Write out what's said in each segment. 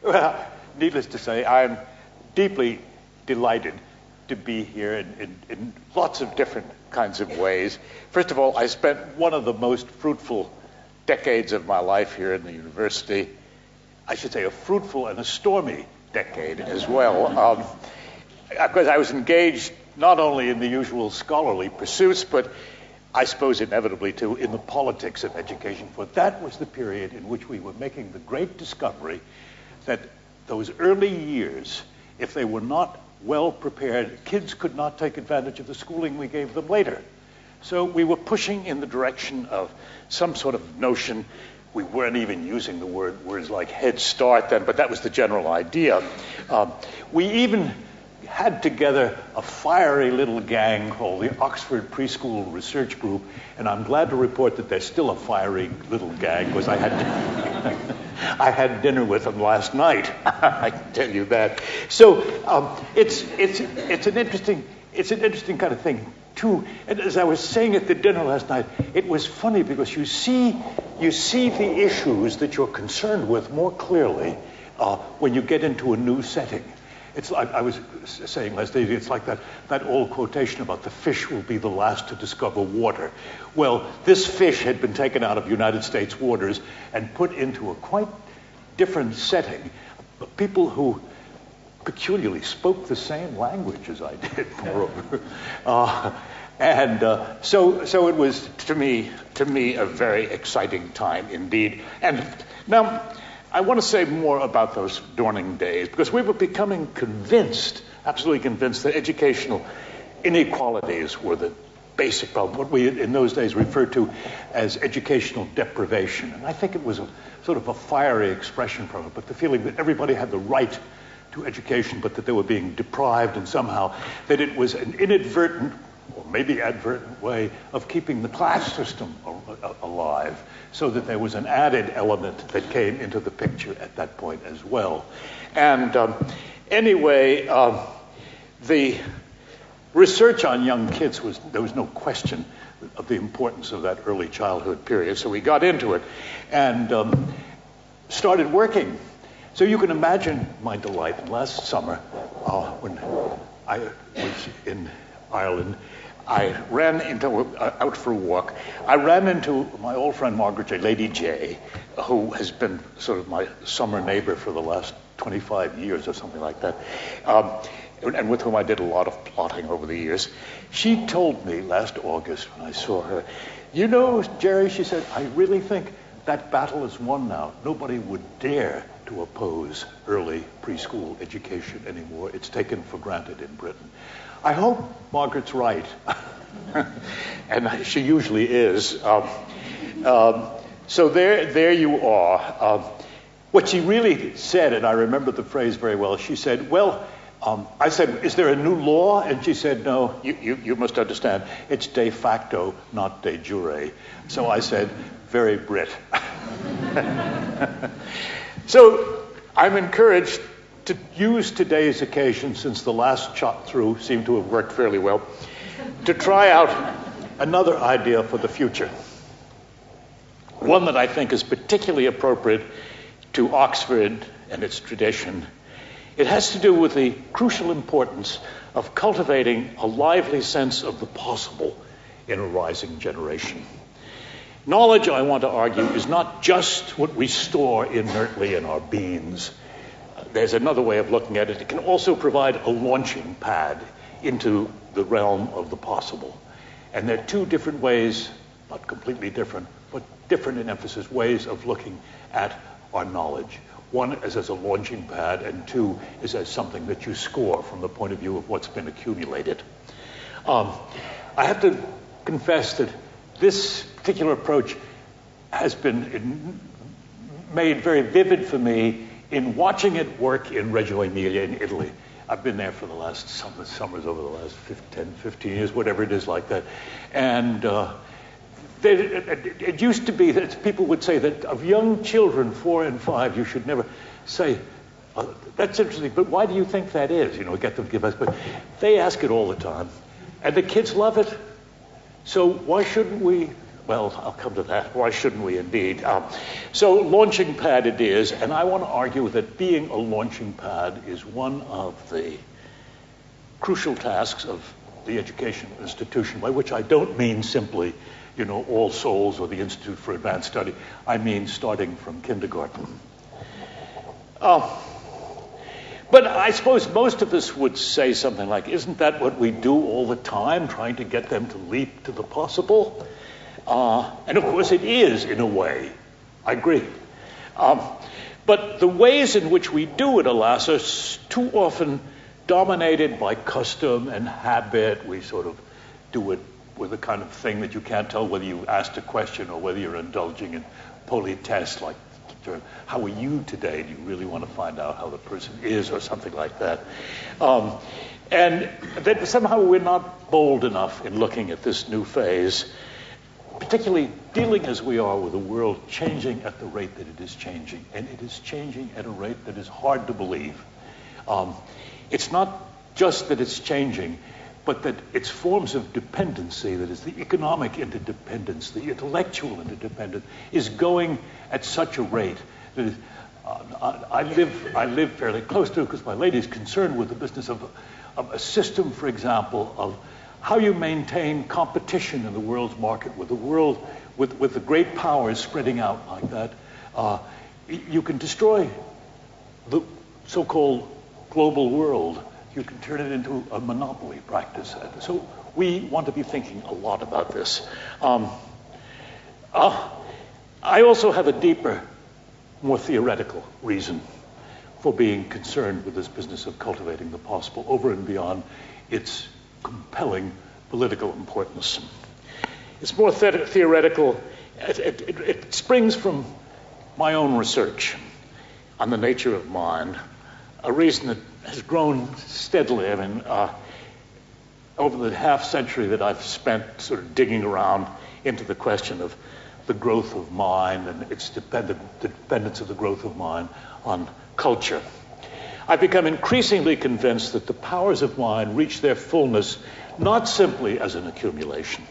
Well, needless to say, I'm deeply delighted to be here in lots of different kinds of ways. First of all, I spent one of the most fruitful decades of my life here in the university. I should say a fruitful and a stormy decade as well. Because I was engaged not only in the usual scholarly pursuits, but I suppose inevitably too in the politics of education, for that was the period in which we were making the great discovery that those early years, if they were not well prepared, kids could not take advantage of the schooling we gave them later. So we were pushing in the direction of some sort of notion. We weren't even using the words like Head Start then, but that was the general idea. We even had together a fiery little gang called the Oxford Preschool Research Group, and I'm glad to report that they're still a fiery little gang, because I had dinner with them last night. I can tell you that. So it's an interesting kind of thing too. And as I was saying at the dinner last night, it was funny because you see the issues that you're concerned with more clearly when you get into a new setting. It's like I was saying last night, it's like that old quotation about the fish will be the last to discover water. Well, this fish had been taken out of United States waters and put into a quite different setting. People who peculiarly spoke the same language as I did, moreover. So it was, to me, a very exciting time indeed. And now, I want to say more about those dawning days, because we were becoming absolutely convinced, that educational inequalities were the basic problem, what we in those days referred to as educational deprivation. And I think it was a sort of a fiery expression from it, but the feeling that everybody had the right to education, but that they were being deprived, and somehow that it was an inadvertent or maybe advertent way of keeping the class system alive, so that there was an added element that came into the picture at that point as well. And anyway, the research on young kids there was no question of the importance of that early childhood period, so we got into it and started working. So you can imagine my delight last summer when I was in Ireland. I ran out for a walk. I ran into my old friend Margaret J, Lady J, who has been sort of my summer neighbor for the last 25 years or something like that, and with whom I did a lot of plotting over the years. She told me last August when I saw her, "You know, Jerry," she said, "I really think that battle is won now. Nobody would dare to oppose early preschool education anymore. It's taken for granted in Britain." I hope Margaret's right, and she usually is. So there you are. What she really said, and I remember the phrase very well, she said, well, I said, "Is there a new law?" And she said, "No, you must understand, it's de facto, not de jure." So I said, "Very Brit." So I'm encouraged to use today's occasion, since the last shot through seemed to have worked fairly well, to try out another idea for the future. One that I think is particularly appropriate to Oxford and its tradition. It has to do with the crucial importance of cultivating a lively sense of the possible in a rising generation. Knowledge, I want to argue, is not just what we store inertly in our beans. There's another way of looking at it. It can also provide a launching pad into the realm of the possible. And there are two different ways, not completely different, but different in emphasis, ways of looking at our knowledge. One is as a launching pad, and two is as something that you score from the point of view of what's been accumulated. I have to confess that this particular approach has been made very vivid for me in watching it work in Reggio Emilia in Italy. I've been there for the last summers over the last 10, 15 years, whatever it is like that. And it used to be that people would say that of young children, 4 and 5, you should never say, "That's interesting, but why do you think that is?" Get them to give us. But they ask it all the time. And the kids love it. So why shouldn't we Well, I'll come to that. Why shouldn't we, indeed? So launching pad it is, and I want to argue that being a launching pad is one of the crucial tasks of the educational institution, by which I don't mean simply, All Souls or the Institute for Advanced Study. I mean starting from kindergarten. But I suppose most of us would say something like, isn't that what we do all the time, trying to get them to leap to the possible? And of course it is, in a way. I agree. But the ways in which we do it, alas, are too often dominated by custom and habit. We sort of do it with a kind of thing that you can't tell whether you asked a question or whether you're indulging in politesse, like, how are you today? Do you really want to find out how the person is, or something like that? And that somehow we're not bold enough in looking at this new phase, particularly dealing as we are with a world changing at the rate that it is changing. And it is changing at a rate that is hard to believe. It's not just that it's changing, but that its forms of dependency, that is the economic interdependence, the intellectual interdependence, is going at such a rate that I live fairly close to it, because my lady is concerned with the business of a system, for example, of how you maintain competition in the world's market with the world, with the great powers spreading out like that. You can destroy the so-called global world. You can turn it into a monopoly practice. So we want to be thinking a lot about this. I also have a deeper, more theoretical reason for being concerned with this business of cultivating the possible, over and beyond its compelling political importance. It's more theoretical. It springs from my own research on the nature of mind, a reason that has grown steadily. I mean, over the half century that I've spent sort of digging around into the question of the growth of mind and its dependence of the growth of mind on culture, I've become increasingly convinced that the powers of mind reach their fullness not simply as an accumulation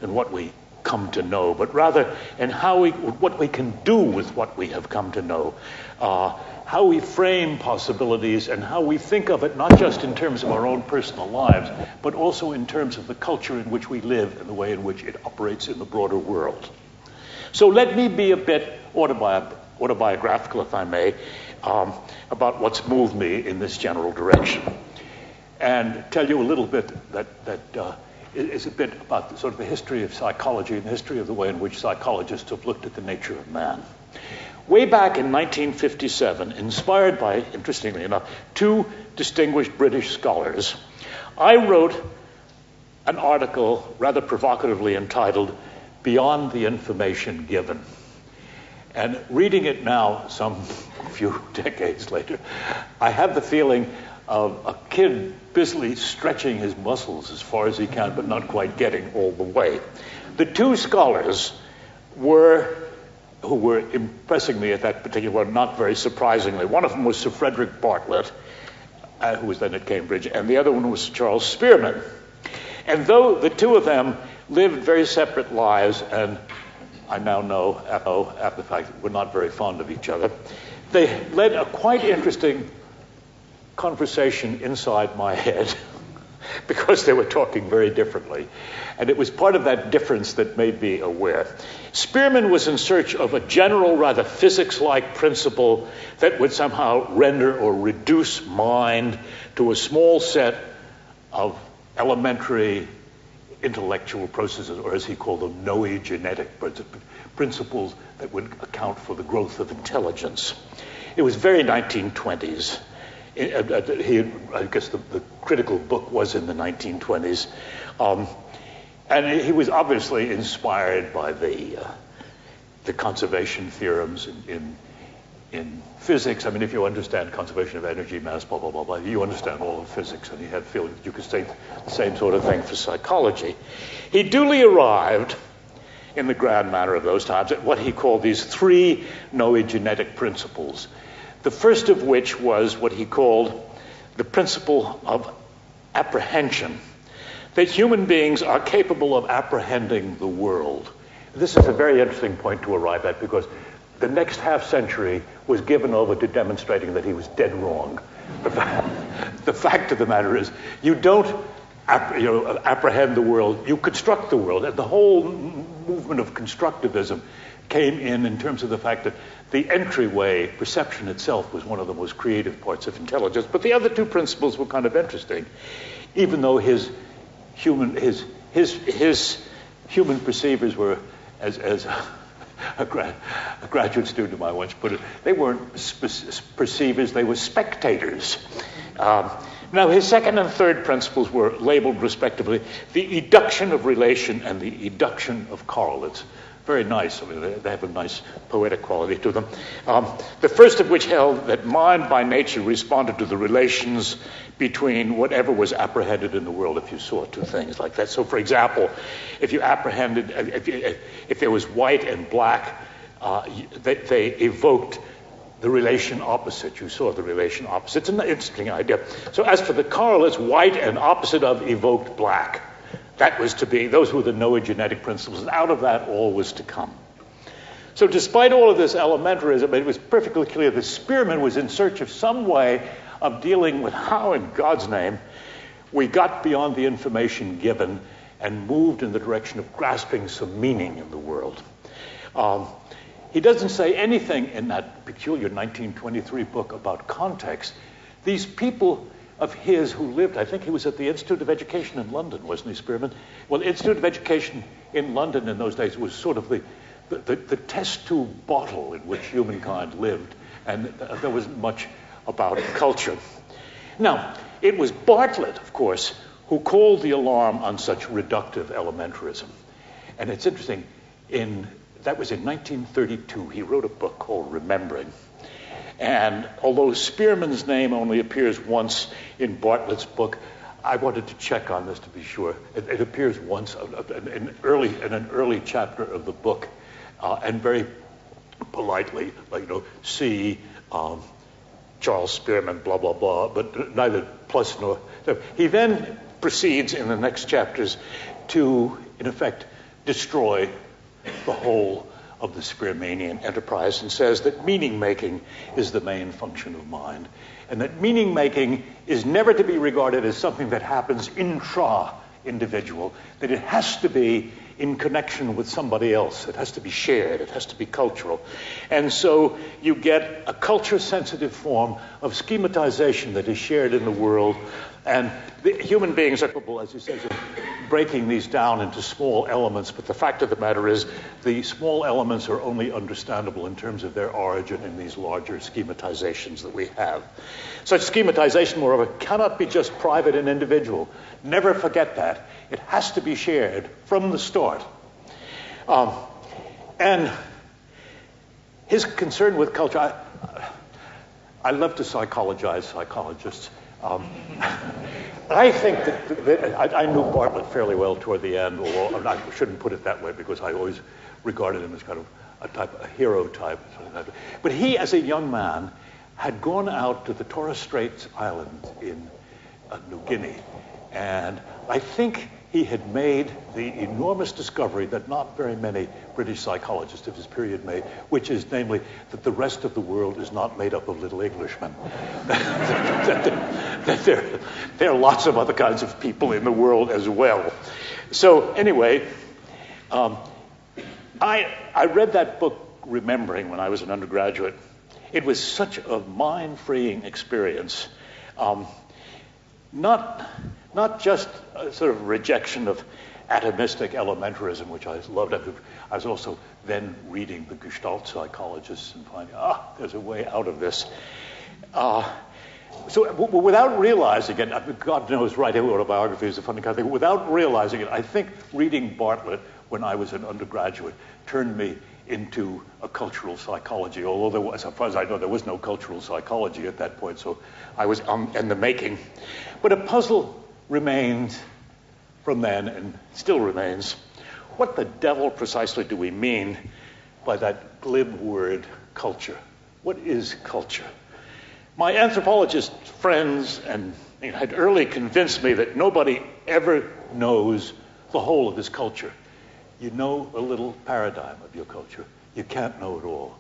in what we come to know, but rather in what we can do with what we have come to know, how we frame possibilities, and how we think of it not just in terms of our own personal lives, but also in terms of the culture in which we live and the way in which it operates in the broader world. So let me be a bit autobiographical, if I may, about what's moved me in this general direction, and tell you a little bit that is a bit about sort of the history of psychology and the history of the way in which psychologists have looked at the nature of man. Way back in 1957, inspired by, interestingly enough, two distinguished British scholars, I wrote an article rather provocatively entitled "Beyond the Information Given." And reading it now, some few decades later, I have the feeling of a kid busily stretching his muscles as far as he can, but not quite getting all the way. The two scholars who were impressing me at that particular one, not very surprisingly. One of them was Sir Frederick Bartlett, who was then at Cambridge, and the other one was Charles Spearman. And though the two of them lived very separate lives, and I now know, after the fact, that we're not very fond of each other, they led a quite interesting conversation inside my head because they were talking very differently. And it was part of that difference that made me aware. Spearman was in search of a general, rather physics-like principle that would somehow render or reduce mind to a small set of elementary intellectual processes, or as he called them, noegenetic principles that would account for the growth of intelligence. It was very 1920s. I guess the critical book was in the 1920s. And he was obviously inspired by the conservation theorems in physics. I mean, if you understand conservation of energy, mass, blah, blah, blah, blah, you understand all of physics, and he had feeling that you could say the same sort of thing for psychology. He duly arrived, in the grand manner of those times, at what he called these three noegenetic principles. The first of which was what he called the principle of apprehension, that human beings are capable of apprehending the world this is a very interesting point to arrive at, because the next half century was given over to demonstrating that he was dead wrong. The fact of the matter is, you don't apprehend the world, you construct the world. And the whole movement of constructivism came in terms of the fact that the entryway, perception itself, was one of the most creative parts of intelligence. But the other two principles were kind of interesting, even though his human perceivers were, as a graduate student of mine once put it, they weren't perceivers, they were spectators. Now, his second and third principles were labeled, respectively, the eduction of relation and the eduction of correlates. Very nice. I mean, they have a nice poetic quality to them. The first of which held that mind by nature responded to the relations between whatever was apprehended in the world, if you saw two things like that. So, for example, if you apprehended, if there was white and black, they evoked the relation opposite. You saw the relation opposite. It's an interesting idea. So as for the correlates, white and opposite of evoked black. That was to be, those were the noegenetic principles, and out of that all was to come. So despite all of this elementarism, it was perfectly clear that Spearman was in search of some way of dealing with how, in God's name, we got beyond the information given and moved in the direction of grasping some meaning in the world. He doesn't say anything in that peculiar 1923 book about context. These people of his who lived, I think he was at the Institute of Education in London, wasn't he, Spearman? Well, the Institute of Education in London in those days was sort of the test tube bottle in which humankind lived, and there wasn't much about culture. Now, it was Bartlett, of course, who called the alarm on such reductive elementarism. And it's interesting, that was in 1932. He wrote a book called Remembering. And although Spearman's name only appears once in Bartlett's book, I wanted to check on this to be sure. It appears once in an early chapter of the book, and very politely, like, see Charles Spearman, blah, blah, blah, but neither plus nor. So he then proceeds in the next chapters to, in effect, destroy the whole of the Spearmanian enterprise, and says that meaning-making is the main function of mind, and that meaning-making is never to be regarded as something that happens intra-individual, that it has to be in connection with somebody else. It has to be shared. It has to be cultural. And so you get a culture-sensitive form of schematization that is shared in the world, and the human beings are capable, as he says, of breaking these down into small elements, but the fact of the matter is the small elements are only understandable in terms of their origin in these larger schematizations that we have. Such schematization, moreover, cannot be just private and individual. Never forget that. It has to be shared from the start. And his concern with culture, I love to psychologize psychologists. I think that I knew Bartlett fairly well toward the end, although I shouldn't put it that way because I always regarded him as kind of a hero type. But he, as a young man, had gone out to the Torres Straits Islands in New Guinea, and I think he had made the enormous discovery that not very many British psychologists of his period made, which is namely that the rest of the world is not made up of little Englishmen. that there are lots of other kinds of people in the world as well. So anyway, I read that book, Remembering, when I was an undergraduate. It was such a mind-freeing experience. Not just a sort of rejection of atomistic elementarism, which I loved. I was also then reading the Gestalt psychologists and finding, there's a way out of this. So without realizing it, God knows writing autobiography is a funny kind of thing. Without realizing it, I think reading Bartlett when I was an undergraduate turned me into a cultural psychology, although as far as I know, there was no cultural psychology at that point, so I was in the making. But a puzzle remains from then, and still remains. What the devil precisely do we mean by that glib word, culture? What is culture? My anthropologist friends had early convinced me that nobody ever knows the whole of this culture. you know a little paradigm of your culture. You can't know it all.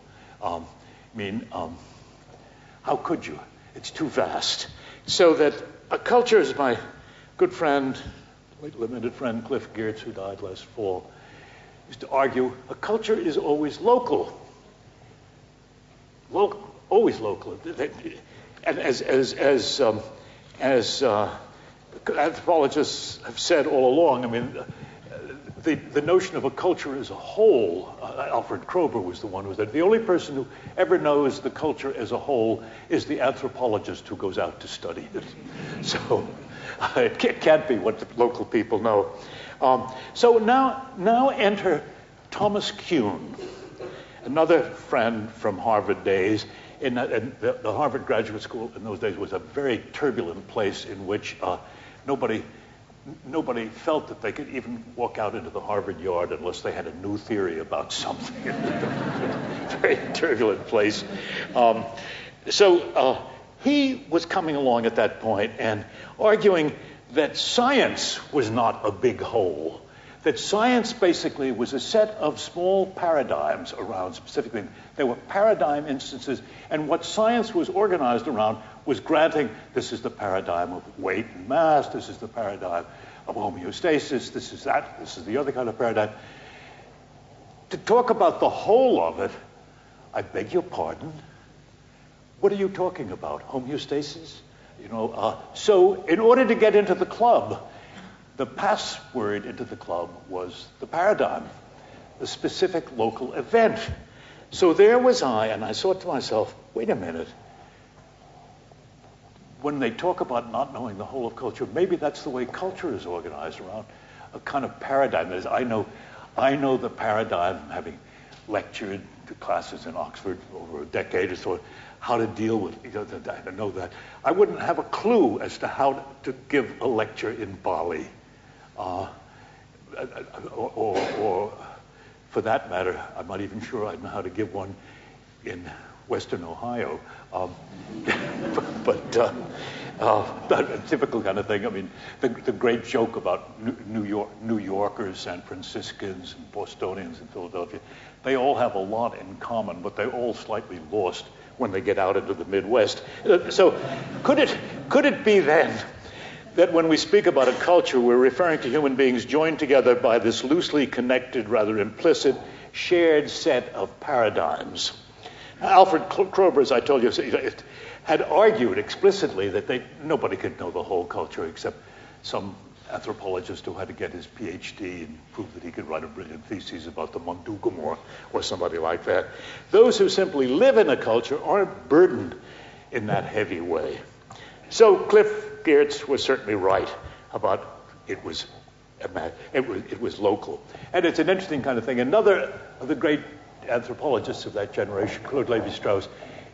How could you? It's too vast. So that a culture, as my good friend, late limited friend Cliff Geertz, who died last fall, used to argue, a culture is always local. Always local. And as anthropologists have said all along, the notion of a culture as a whole, Alfred Kroeber was the one who said, the only person who ever knows the culture as a whole is the anthropologist who goes out to study it. So it can't be what the local people know. So now enter Thomas Kuhn, another friend from Harvard days. The Harvard Graduate School in those days was a very turbulent place in which nobody felt that they could even walk out into the Harvard yard unless they had a new theory about something. Very turbulent place. So he was coming along at that point and arguing that science was not a big whole, that science basically was a set of small paradigms around specifically. There were paradigm instances, and what science was organized around was granting this is the paradigm of weight and mass, this is the paradigm of homeostasis, this is that, this is the other kind of paradigm. To talk about the whole of it, I beg your pardon, what are you talking about? Homeostasis? So in order to get into the club, the password into the club was the paradigm, the specific local event. So there was I, and I thought to myself, wait a minute. When they talk about not knowing the whole of culture, maybe that's the way culture is organized around a kind of paradigm. That is, I know the paradigm, having lectured to classes in Oxford over a decade or so, how to deal with, I know that. I wouldn't have a clue as to how to give a lecture in Bali. Or for that matter, I'm not even sure I know how to give one in Western Ohio. But a typical kind of thing. The great joke about New Yorkers, San Franciscans, and Bostonians in Philadelphia, they all have a lot in common, but they're all slightly lost when they get out into the Midwest. So could it be then that when we speak about a culture, we're referring to human beings joined together by this loosely connected, rather implicit, shared set of paradigms? Alfred Kroeber, as I told you, had argued explicitly that nobody could know the whole culture except some anthropologist who had to get his PhD and prove that he could write a brilliant thesis about the Mondugumor or somebody like that. Those who simply live in a culture aren't burdened in that heavy way. So Cliff Geertz was certainly right about it was local. And it's an interesting kind of thing. Another of the great anthropologists of that generation, Claude Lévi-Strauss,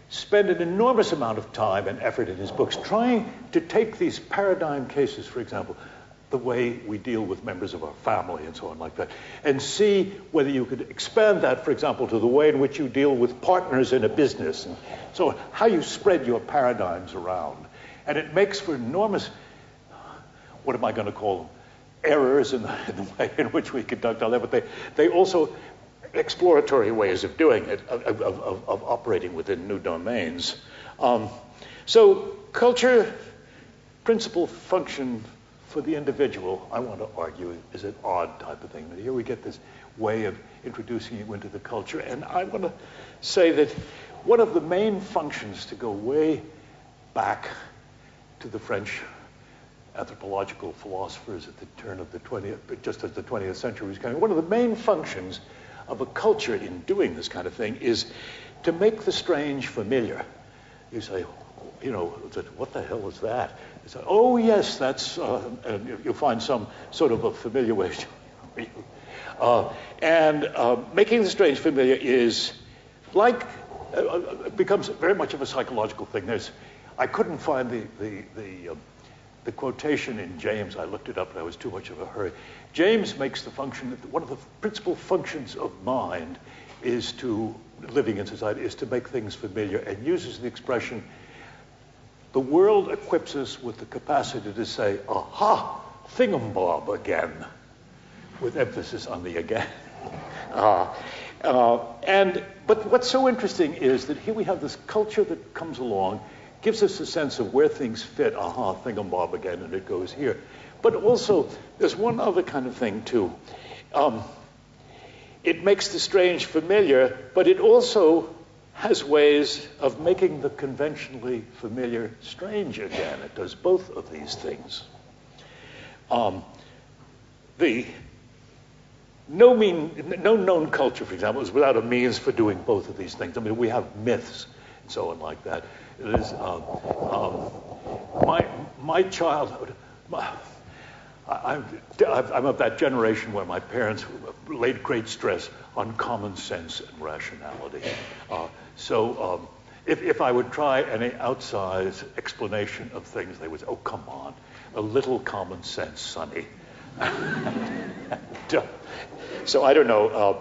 spent an enormous amount of time and effort in his books trying to take these paradigm cases, for example, the way we deal with members of our family and so on like that, and see whether you could expand that, for example, to the way in which you deal with partners in a business, and so how you spread your paradigms around. And it makes for enormous, what am I going to call them, errors in the way in which we conduct our life, but they also exploratory ways of doing it, of operating within new domains. So culture, principal function for the individual, I want to argue, is an odd type of thing. But here we get this way of introducing you into the culture. And I want to say that one of the main functions, to go way back to the French anthropological philosophers at the turn of the 20th, just as the 20th century was coming, one of the main functions of a culture in doing this kind of thing is to make the strange familiar. You say, what the hell is that? You say, oh yes, that's, and you'll find some sort of a familiar way. Making the strange familiar is like, becomes very much of a psychological thing. I couldn't find the quotation in James. I looked it up, but I was too much of a hurry. James makes the function, one of the principal functions of mind is to, living in society, is to make things familiar, and uses the expression, the world equips us with the capacity to say, aha, thingamabob again. with emphasis on the again. But what's so interesting is that here we have this culture that comes along, gives us a sense of where things fit, thingamabob again, and it goes here. But also, there's one other kind of thing, too. It makes the strange familiar, but it also has ways of making the conventionally familiar strange again. It does both of these things. No known culture, for example, is without a means for doing both of these things. I mean, we have myths and so on like that. It is my childhood. I'm of that generation where my parents laid great stress on common sense and rationality. So if I would try any outsized explanation of things, they would say, "Oh, come on, a little common sense, Sonny." So I don't know.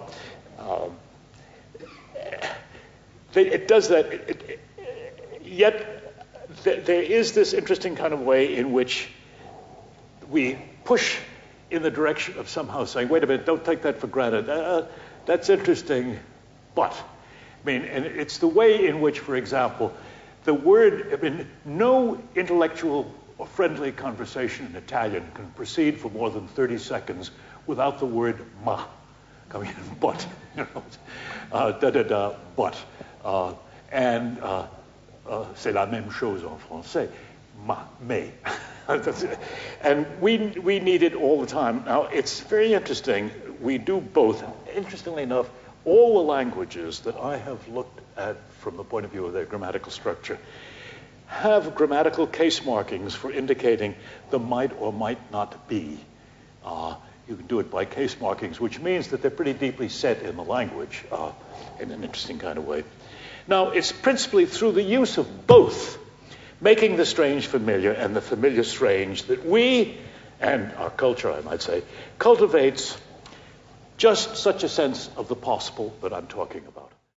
It does that. Yet there is this interesting kind of way in which we push in the direction of somehow saying, "Wait a minute, don't take that for granted. That's interesting, but." I mean, and it's the way in which, for example, the word, I mean, no intellectual or friendly conversation in Italian can proceed for more than 30 seconds without the word ma coming in, but, you know, but. C'est la même chose en français, mais. And we need it all the time. Now, it's very interesting. We do both. Interestingly enough, all the languages that I have looked at from the point of view of their grammatical structure have grammatical case markings for indicating the might or might not be. You can do it by case markings, which means that they're pretty deeply set in the language in an interesting kind of way. Now, it's principally through the use of both, making the strange familiar and the familiar strange, that we, and our culture, I might say, cultivates just such a sense of the possible that I'm talking about.